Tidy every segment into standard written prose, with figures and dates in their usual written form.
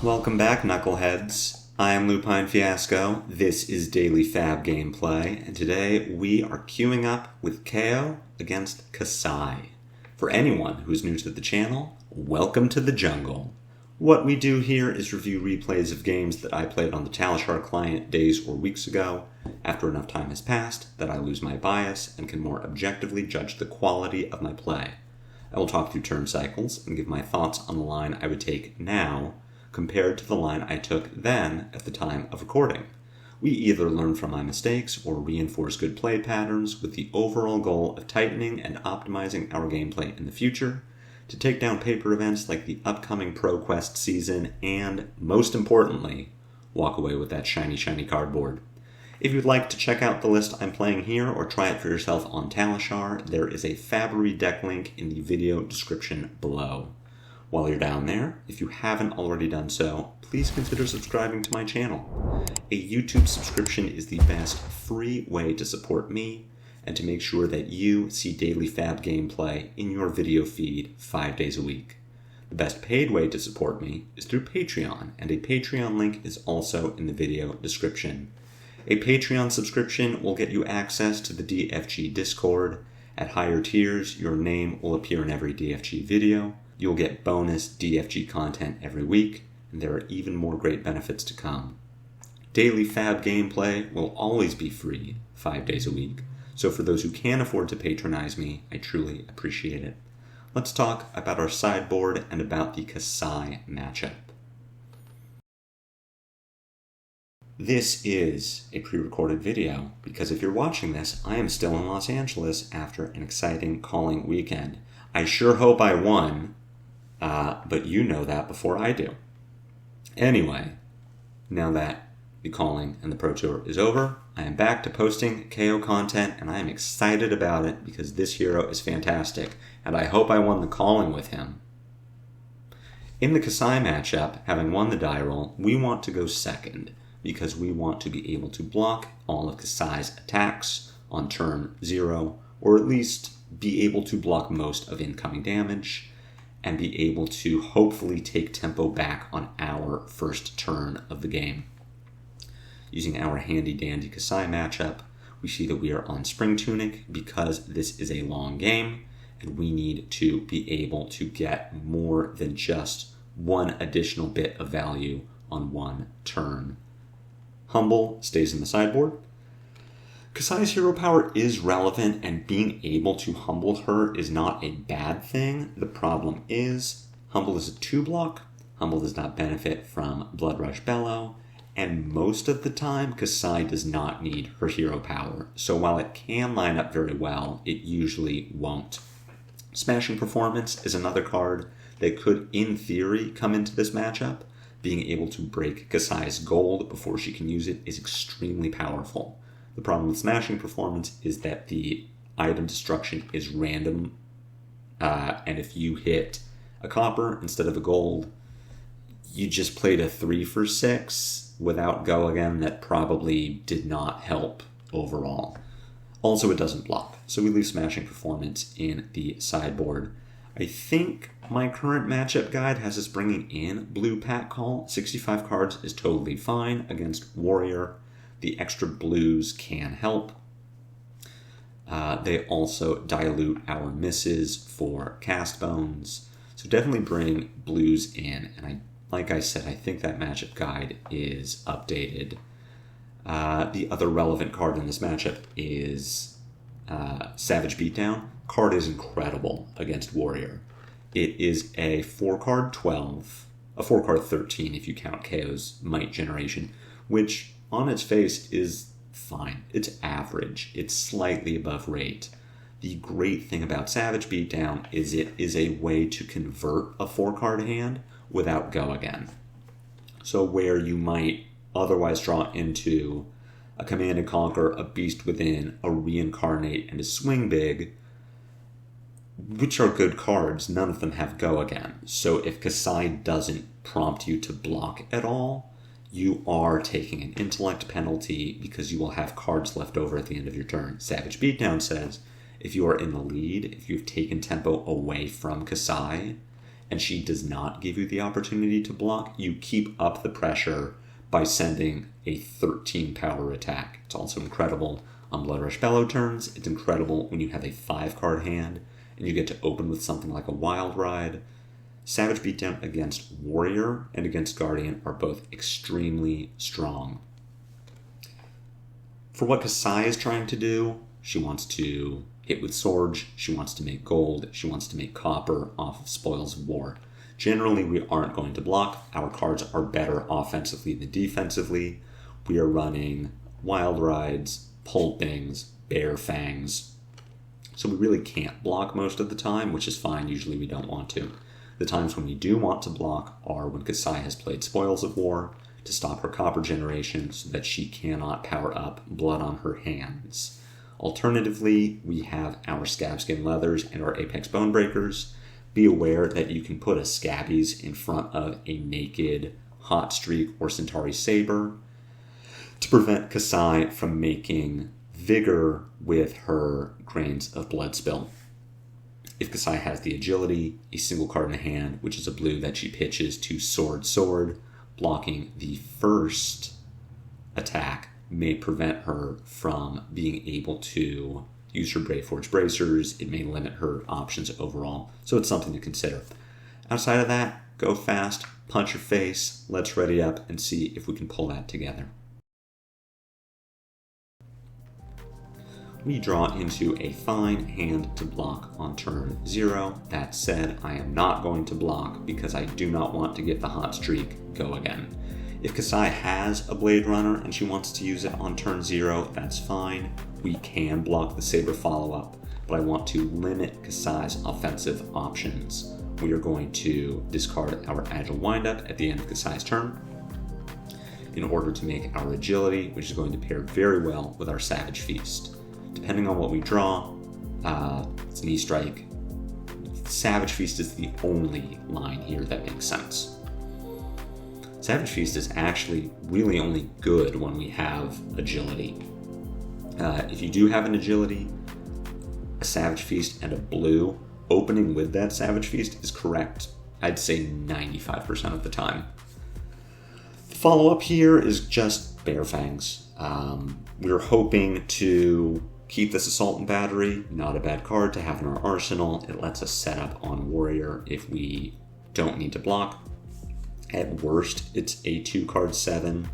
Welcome back, Knuckleheads. I am Lupine Fiasco. This is Daily FaB Gameplay, and today we are queuing up with Kayo against Kassai. For anyone who's new to the channel, welcome to the jungle. What we do here is review replays of games that I played on the Talishar client days or weeks ago, after enough time has passed that I lose my bias and can more objectively judge the quality of my play. I will talk through turn cycles and give my thoughts on the line I would take now compared to the line I took then at the time of recording. We either learn from my mistakes or reinforce good play patterns with the overall goal of tightening and optimizing our gameplay in the future, to take down paper events like the upcoming ProQuest season, and, most importantly, walk away with that shiny cardboard. If you'd like to check out the list I'm playing here or try it for yourself on Talishar, there is a FaB deck link in the video description below. While you're down there, if you haven't already done so, please consider subscribing to my channel. A YouTube subscription is the best free way to support me and to make sure that you see daily FaB gameplay in your video feed 5 days a week. The best paid way to support me is through Patreon, and a Patreon link is also in the video description. A Patreon subscription will get you access to the DFG Discord. At higher tiers, your name will appear in every DFG video. You'll get bonus DFG content every week, and there are even more great benefits to come. Daily FaB gameplay will always be free 5 days a week, so for those who can afford to patronize me, I truly appreciate it. Let's talk about our sideboard and about the Kassai matchup. This is a pre-recorded video, because if you're watching this, I am still in Los Angeles after an exciting calling weekend. I sure hope I won, but you know that before I do. Anyway, now that the calling and the Pro Tour is over, I am back to posting Kayo content, and I am excited about it because this hero is fantastic, and I hope I won the calling with him. In the Kassai matchup, having won the die roll, we want to go second, because we want to be able to block all of Kassai's attacks on turn 0, or at least be able to block most of incoming damage, and be able to hopefully take tempo back on our first turn of the game. Using our handy-dandy Kassai matchup, we see that we are on Spring Tunic because this is a long game, and we need to be able to get more than just one additional bit of value on one turn. Humble stays in the sideboard. Kassai's hero power is relevant, and being able to humble her is not a bad thing. The problem is, Humble is a 2-block, Humble does not benefit from Blood Rush Bellow, and most of the time, Kassai does not need her hero power, so while it can line up very well, it usually won't. Smashing Performance is another card that could, in theory, come into this matchup. Being able to break Kassai's gold before she can use it is extremely powerful. The problem with Smashing Performance is that the item destruction is random, and if you hit a copper instead of a gold, you just played a 3 for 6 without go again. That probably did not help overall. Also, it doesn't block, so we leave Smashing Performance in the sideboard. I think my current matchup guide has us bringing in Blue Pack Call. 65 cards is totally fine against Warrior. The extra blues can help. They also dilute our misses for Cast Bones. So definitely bring blues in. And like I said, I think that matchup guide is updated. The other relevant card in this matchup is Savage Beatdown. Card is incredible against Warrior. It is a 4-card 12, a 4-card 13 if you count Kayo's Might Generation, which on its face is fine. It's average. It's slightly above rate. The great thing about Savage Beatdown is it is a way to convert a 4-card hand without go again. So where you might otherwise draw into a Command and Conquer, a Beast Within, a Reincarnate, and a Swing Big, which are good cards, none of them have go again. So if Kassai doesn't prompt you to block at all, you are taking an intellect penalty because you will have cards left over at the end of your turn. Savage Beatdown says, if you are in the lead, if you've taken tempo away from Kassai, and she does not give you the opportunity to block, you keep up the pressure by sending a 13 power attack. It's also incredible on Blood Rush Bellow turns. It's incredible when you have a 5-card hand and you get to open with something like a Wild Ride. Savage Beatdown against Warrior and against Guardian are both extremely strong. For what Kassai is trying to do, she wants to hit with swords, she wants to make gold, she wants to make copper off of Spoils of War. Generally, we aren't going to block. Our cards are better offensively than defensively. We are running Wild Rides, Pulpings, Bear Fangs. So we really can't block most of the time, which is fine. Usually we don't want to. The times when we do want to block are when Kassai has played Spoils of War to stop her copper generation so that she cannot power up Blood on her hands. Alternatively, we have our Scabskin Leathers and our Apex Bonebreakers. Be aware that you can put a Scabbies in front of a naked Hot Streak or Centauri Saber to prevent Kassai from making Vigor with her Grains of Blood Spill. If Kassai has the agility, a single card in the hand, which is a blue that she pitches to Sword, blocking the first attack may prevent her from being able to use her Braveforge Bracers. It may limit her options overall, so it's something to consider. Outside of that, go fast, punch your face, let's ready up and see if we can pull that together. We draw into a fine hand to block on turn 0. That said, I am not going to block because I do not want to get the hot streak go again. If Kassai has a Blade Runner and she wants to use it on turn 0, that's fine. We can block the Saber follow-up, but I want to limit Kassai's offensive options. We are going to discard our Agile Windup at the end of Kassai's turn in order to make our Agility, which is going to pair very well with our Savage Feast. Depending on what we draw, it's Knee Strike. Savage Feast is the only line here that makes sense. Savage Feast is actually really only good when we have Agility. If you do have an Agility, a Savage Feast and a blue, opening with that Savage Feast is correct, I'd say 95% of the time. The follow-up here is just Bear Fangs. We're hoping to keep this Assault and Battery, not a bad card to have in our arsenal. It lets us set up on Warrior if we don't need to block. At worst, it's a 2-card 7.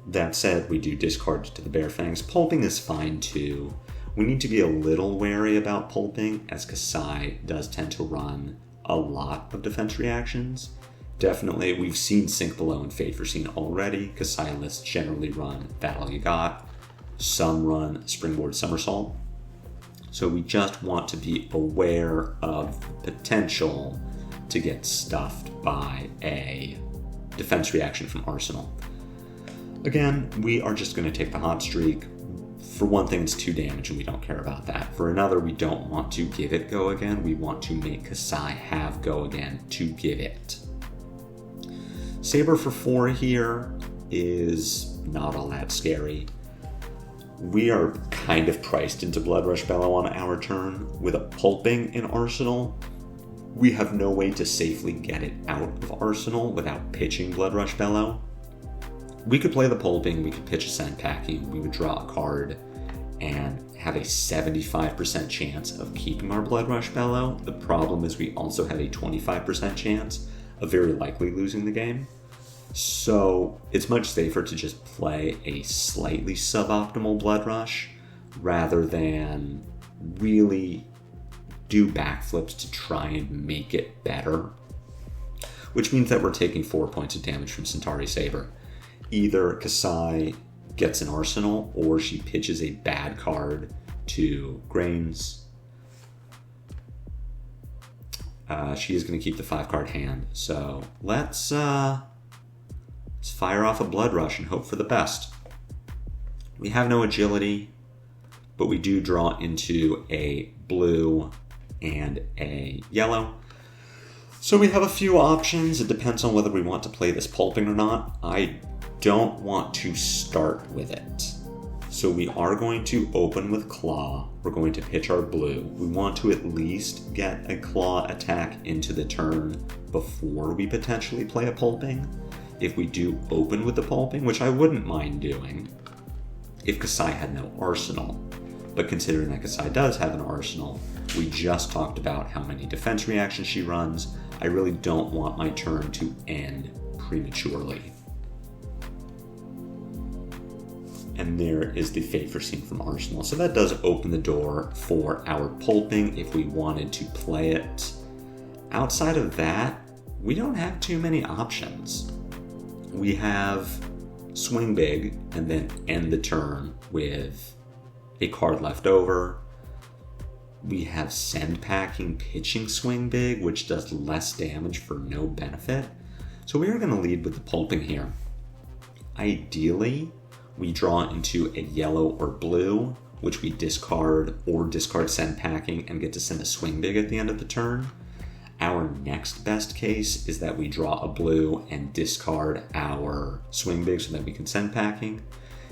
That said, we do discard to the Bear Fangs. Pulping is fine too. We need to be a little wary about Pulping, as Kassai does tend to run a lot of defense reactions. Definitely, we've seen Sink Below and Fade Foreseen already. Kassai lists generally run That All You Got. Some run Springboard Somersault. So we just want to be aware of the potential to get stuffed by a defense reaction from Arsenal. Again, we are just going to take the hot streak. For one thing, it's 2 damage and we don't care about that. For another, we don't want to give it go again. We want to make Kassai have go again to give it. Saber for 4 here is not all that scary. We are kind of priced into Blood Rush Bellow on our turn. With a Pulping in Arsenal, we have no way to safely get it out of Arsenal without pitching Blood Rush Bellow. We could play the Pulping, we could pitch a Sandpacking, we would draw a card and have a 75% chance of keeping our Blood Rush Bellow. The problem is we also have a 25% chance of very likely losing the game. So it's much safer to just play a slightly suboptimal Blood Rush rather than really do backflips to try and make it better. Which means that we're taking 4 points of damage from Centauri Saber. Either Kassai gets an Arsenal or she pitches a bad card to Grains. She is going to keep the 5-card hand. So let's fire off a Blood Rush and hope for the best. We have no agility, but we do draw into a blue and a yellow. So we have a few options. It depends on whether we want to play this Pulping or not. I don't want to start with it. So we are going to open with Claw. We're going to pitch our blue. We want to at least get a Claw attack into the turn before we potentially play a Pulping. If we do open with the Pulping, which I wouldn't mind doing if Kassai had no arsenal. But considering that Kassai does have an arsenal, we just talked about how many defense reactions she runs. I really don't want my turn to end prematurely. And there is the Favor Scene from Arsenal. So that does open the door for our Pulping if we wanted to play it. Outside of that, we don't have too many options. We have Swing Big and then end the turn with a card left over. We have Send Packing, pitching Swing Big, which does less damage for no benefit. So we are going to lead with the Pulping here. Ideally, we draw into a yellow or blue, which we discard or discard Send Packing and get to send a Swing Big at the end of the turn. Our next best case is that we draw a blue and discard our Swing Big so that we can Send Packing.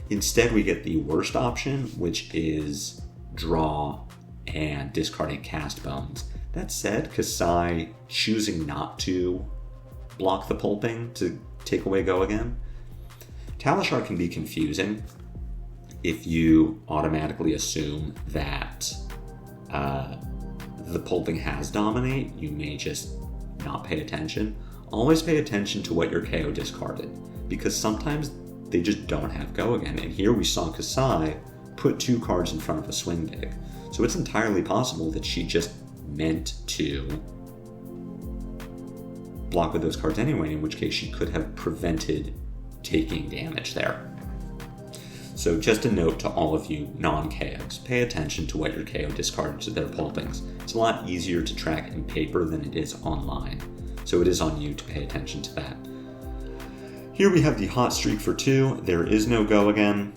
Instead, we get the worst option, which is draw and discarding Cast Bones. That said, Kassai choosing not to block the Pulping to take away Go Again. Talishar can be confusing if you automatically assume that the Pulping has Dominate. You may just not pay attention. Always pay attention to what your KO discarded, because sometimes they just don't have Go Again. And here we saw Kassai put 2 cards in front of a Swing Big. So it's entirely possible that she just meant to block with those cards anyway, in which case she could have prevented taking damage there. So just a note to all of you non-KOs, pay attention to what your KO discarded to their Pulpings. It's a lot easier to track in paper than it is online, so it is on you to pay attention to that. Here we have the Hot Streak for 2. There is no Go Again.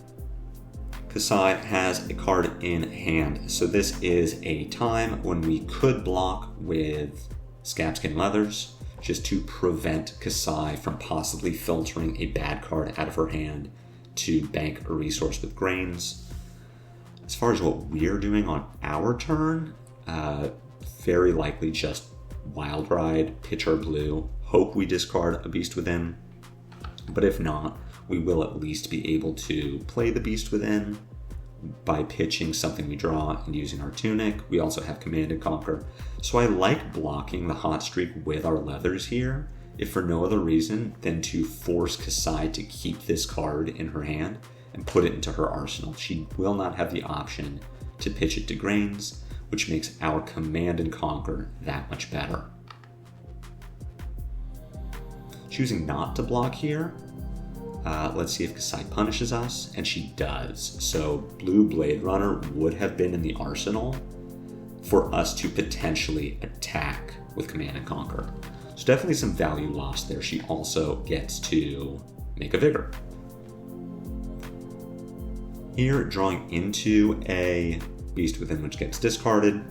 Kassai has a card in hand, so this is a time when we could block with Scabskin Leathers, just to prevent Kassai from possibly filtering a bad card out of her hand to bank a resource with Grains. As far as what we're doing on our turn, very likely just Wild Ride, pitch our blue, hope we discard a Beast Within, but if not, we will at least be able to play the Beast Within by pitching something we draw and using our Tunic. We also have Command and Conquer. So I like blocking the Hot Streak with our Leathers here, if for no other reason than to force Kassai to keep this card in her hand and put it into her arsenal. She will not have the option to pitch it to Grains, which makes our Command and Conquer that much better. Choosing not to block here, let's see if Kassai punishes us, and she does. So Blue Blade Runner would have been in the arsenal for us to potentially attack with Command and Conquer. So definitely some value lost there. She also gets to make a Vigor. Here, drawing into a Beast Within, which gets discarded.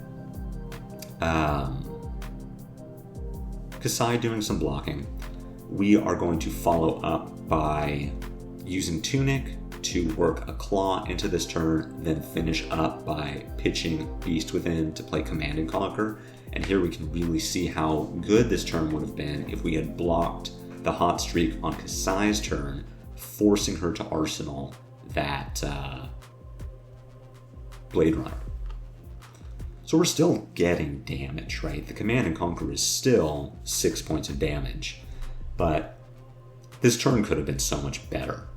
Kassai doing some blocking. We are going to follow up by using Tunic to work a Claw into this turn, then finish up by pitching Beast Within to play Command and Conquer. And here we can really see how good this turn would have been if we had blocked the Hot Streak on Kassai's turn, forcing her to arsenal that Blade Runner. So we're still getting damage, right? The Command and Conquer is still 6 points of damage, but this turn could have been so much better.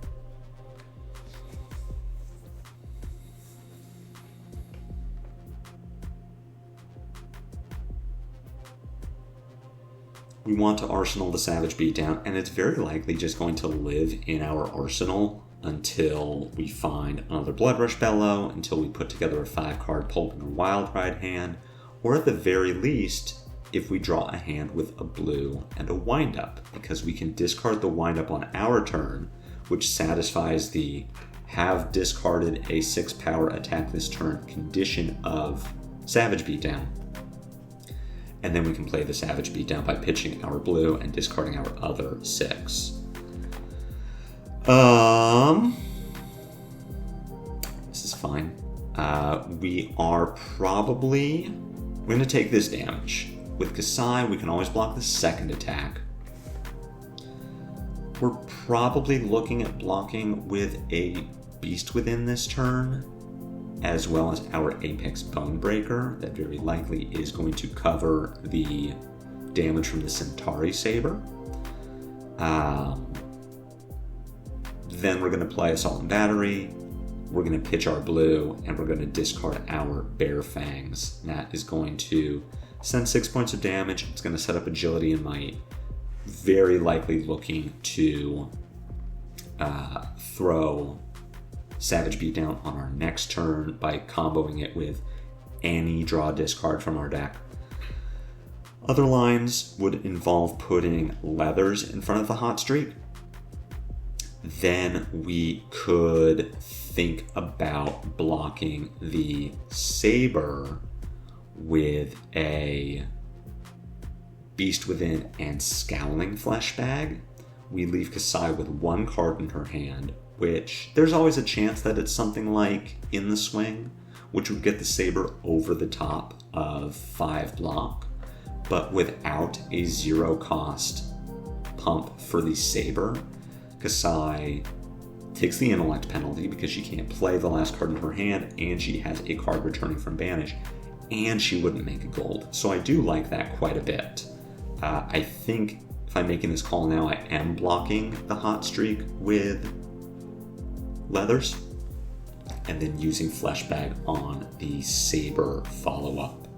We want to arsenal the Savage Beatdown, and it's very likely just going to live in our arsenal until we find another Blood Rush Bellow, until we put together a 5-card Pulping or Wild Ride hand, or at the very least, if we draw a hand with a blue and a Wind-Up, because we can discard the Wind-Up on our turn, which satisfies the have discarded a 6-power attack this turn condition of Savage Beatdown. And then we can play the Savage Beatdown by pitching our blue and discarding our other 6. fine. We are probably going to take this damage. With Kassai, we can always block the second attack. We're probably looking at blocking with a Beast Within this turn, as well as our Apex Bonebreaker. That very likely is going to cover the damage from the Centauri Saber. Then we're going to play Assault and Battery. We're going to pitch our blue, and we're going to discard our Bear Fangs. That is going to send 6 points of damage. It's going to set up Agility and Might. Very likely looking to throw Savage Beatdown on our next turn by comboing it with any draw discard from our deck. Other lines would involve putting Leathers in front of the Hot Streak. Then we could think about blocking the Saber with a Beast Within and Scowling Fleshbag. We leave Kassai with one card in her hand, which there's always a chance that it's something like In the Swing, which would get the Saber over the top of 5 block, but without a 0 cost pump for the Saber. Kassai takes the intellect penalty because she can't play the last card in her hand, and she has a card returning from banish, and she wouldn't make a gold. So I do like that quite a bit. I think if I'm making this call now, I am blocking the Hot Streak with Leathers, and then using Fleshbag on the Saber follow-up.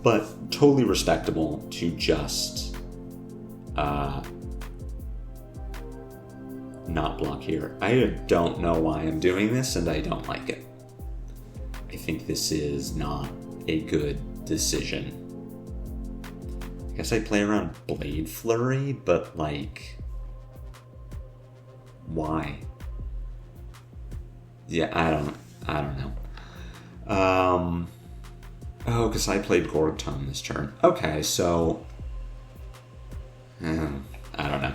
But totally respectable to just not block here. I don't know why I'm doing this, and I don't like it. I think this is not a good decision. I guess I play around Blade Flurry, but like, why? Yeah, I don't know. Oh, because I played Gorgtone this turn. Okay, so I don't know.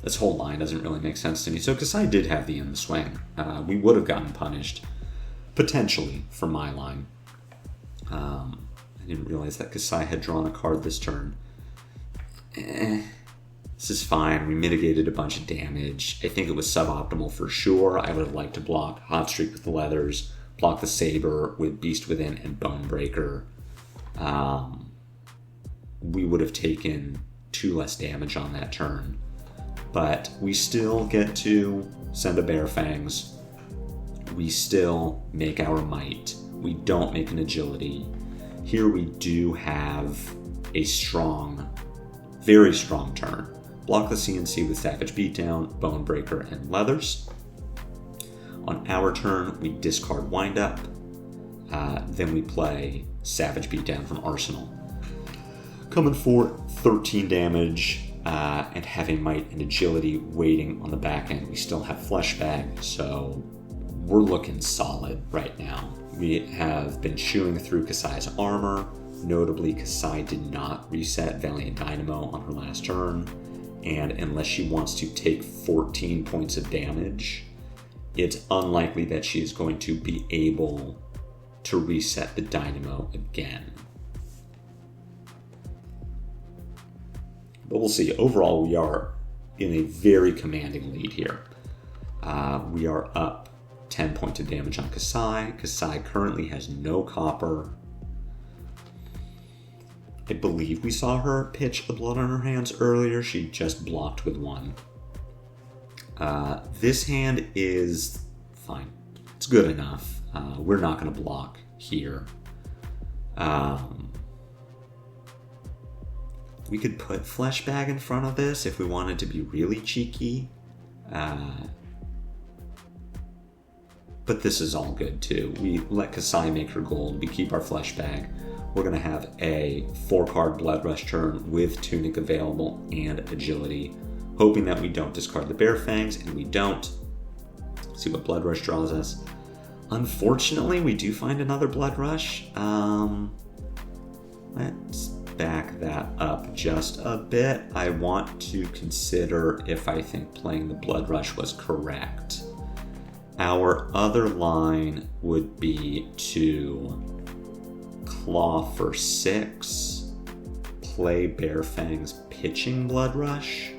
This whole line doesn't really make sense to me. So Kassai did have the In the Swing. We would have gotten punished, potentially, for my line. I didn't realize that Kassai had drawn a card this turn. This is fine. We mitigated a bunch of damage. I think it was suboptimal for sure. I would have liked to block Hot Streak with the Leathers, block the Saber with Beast Within and Bonebreaker. We would have taken 2 less damage on that turn. But we still get to send a Bear Fangs. We still make our Might. We don't make an Agility. Here we do have a strong, very strong turn. Block the CNC with Savage Beatdown, Bonebreaker, and Leathers. On our turn, we discard Windup. Then we play Savage Beatdown from Arsenal. Coming for 13 damage. And having Might and Agility waiting on the back end. We still have Fleshbag, so we're looking solid right now. We have been chewing through Kassai's armor. Notably, Kassai did not reset Valiant Dynamo on her last turn, and unless she wants to take 14 points of damage, it's unlikely that she is going to be able to reset the Dynamo again. But we'll see. Overall, we are in a very commanding lead here. We are up 10 points of damage on Kassai. Kassai currently has no copper. I believe we saw her pitch the blood on her hands earlier. She just blocked with 1. This hand is fine. It's good enough. We're not going to block here. We could put Fleshbag in front of this if we wanted to be really cheeky. But this is all good too. We let Kassai make her gold. We keep our Fleshbag. We're going to have a 4-card Blood Rush turn with Tunic available and Agility, hoping that we don't discard the Bear Fangs, and we don't. See what Blood Rush draws us. Unfortunately, we do find another Blood Rush. Let's back that up just a bit. I want to consider if I think playing the Blood Rush was correct. Our other line would be to claw for 6, play Bare Fang's pitching Blood Rush.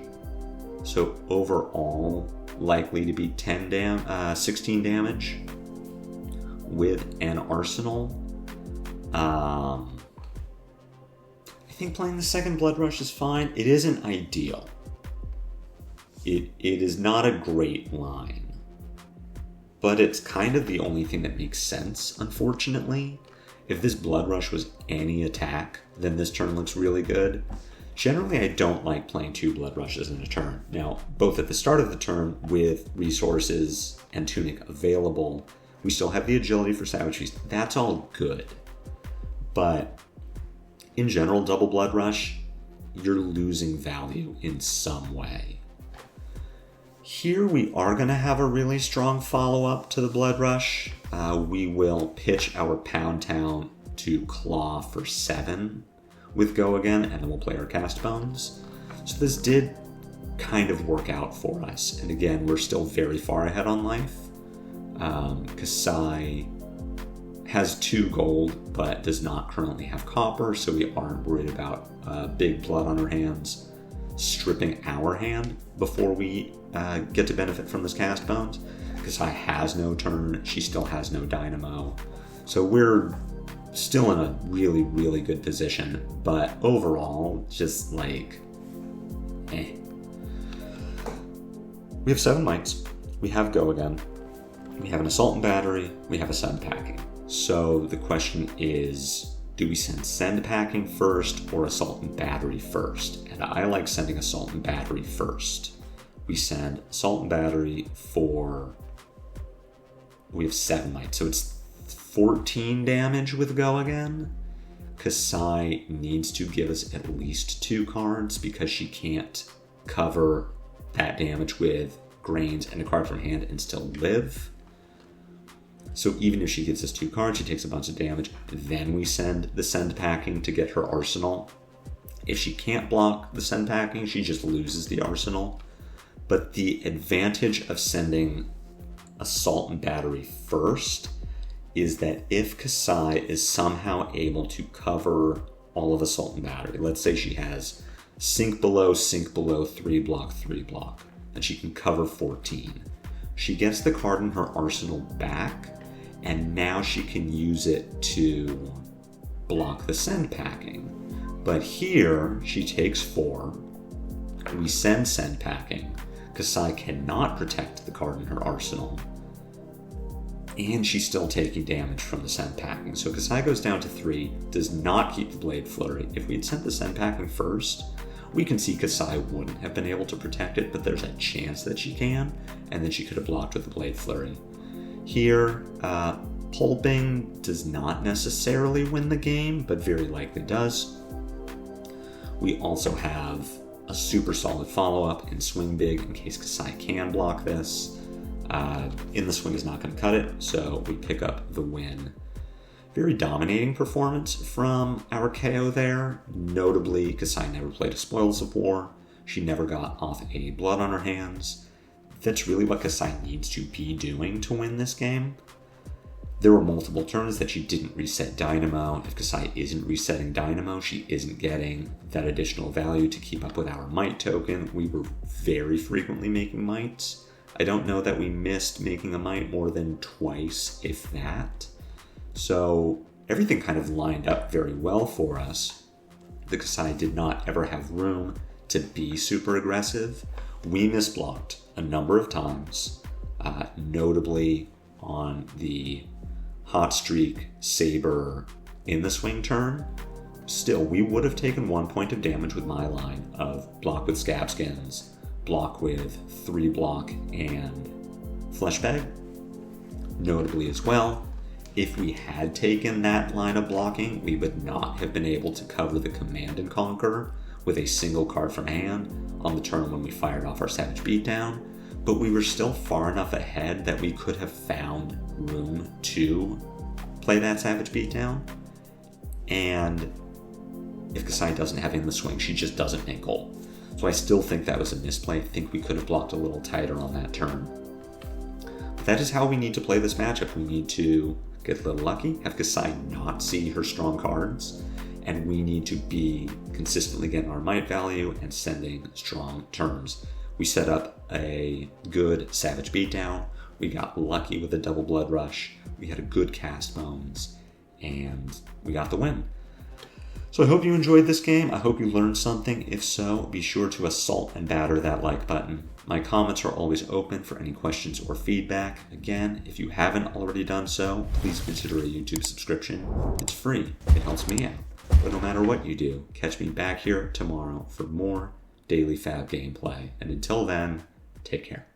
So overall, likely to be 16 damage with an arsenal. I think playing the second Blood Rush is fine. It isn't ideal. It is not a great line. But it's kind of the only thing that makes sense, unfortunately. If this Blood Rush was any attack, then this turn looks really good. Generally, I don't like playing 2 Blood Rushes in a turn. Now, both at the start of the turn, with resources and Tunic available, we still have the agility for Savage Feast. That's all good. But in general, double Blood Rush, you're losing value in some way. Here we are going to have a really strong follow-up to the Blood Rush. We will pitch our Pound Town to claw for 7 with Go Again, and then we'll play our Cast Bones. So this did kind of work out for us. And again, we're still very far ahead on life. Kassai has 2 gold, but does not currently have copper, so we aren't worried about big blood on our hands stripping our hand before we get to benefit from this Cast Bones. Kassai has no turn, she still has no dynamo. So we're still in a really, really good position, but overall, just like, eh. We have 7 mites, we have Go Again, we have an Assault and Battery, we have a Send Packing. So the question is, do we send Packing first or Assault and Battery first? And I like sending Assault and Battery first. We send Assault and Battery for, we have 7 mites, so it's 14 damage with Go Again. Kassai needs to give us at least 2 cards because she can't cover that damage with Grains and a card from hand and still live. So even if she gives us 2 cards, she takes a bunch of damage. Then we send the Send Packing to get her arsenal. If she can't block the Send Packing, she just loses the arsenal. But the advantage of sending Assault and Battery first is that if Kassai is somehow able to cover all of Assault and Battery, let's say she has Sink Below, 3 block, and she can cover 14. She gets the card in her arsenal back, and now she can use it to block the Send Packing. But here, she takes 4. We send Send Packing. Kassai cannot protect the card in her arsenal. And she's still taking damage from the Send Packing. So Kassai goes down to 3, does not keep the Blade Flurry. If we had sent the Send Packing first, we can see Kassai wouldn't have been able to protect it, but there's a chance that she can, and then she could have blocked with the Blade Flurry. Here, Pulping does not necessarily win the game, but very likely does. We also have a super solid follow-up in Swing Big in case Kassai can block this. In the Swing is not going to cut it, so we pick up the win. Very dominating performance from our Kayo there. Notably, Kassai never played a Spoils of War. She never got off a blood on her hands. That's really what Kassai needs to be doing to win this game. There were multiple turns that she didn't reset Dynamo. If Kassai isn't resetting Dynamo, she isn't getting that additional value to keep up with our Might token. We were very frequently making Mights. I don't know that we missed making a Might more than twice, if that. So everything kind of lined up very well for us. The Kassai did not ever have room to be super aggressive. We misblocked a number of times, notably on the Hot Streak Saber in the Swing turn. Still, we would have taken 1 point of damage with my line of block with Scab Skins, block with 3 block and Flesh Bag. Notably as well, if we had taken that line of blocking, we would not have been able to cover the Command and Conquer with a single card from hand on the turn when we fired off our Savage Beatdown, but we were still far enough ahead that we could have found room to play that Savage Beatdown. And if Kassai doesn't have in the Swing, she just doesn't make gold. So I still think that was a misplay. I think we could have blocked a little tighter on that turn. that is how we need to play this matchup. We need to get a little lucky, have Kassai not see her strong cards, and we need to be consistently getting our might value and sending strong turns. We set up a good Savage Beatdown, we got lucky with a double Blood Rush, we had a good Cast Bones, and we got the win. So I hope you enjoyed this game. I hope you learned something. If so, be sure to assault and batter that like button. My comments are always open for any questions or feedback. Again, if you haven't already done so, please consider a YouTube subscription. It's free. It helps me out. But no matter what you do, catch me back here tomorrow for more daily FaB gameplay. And until then, take care.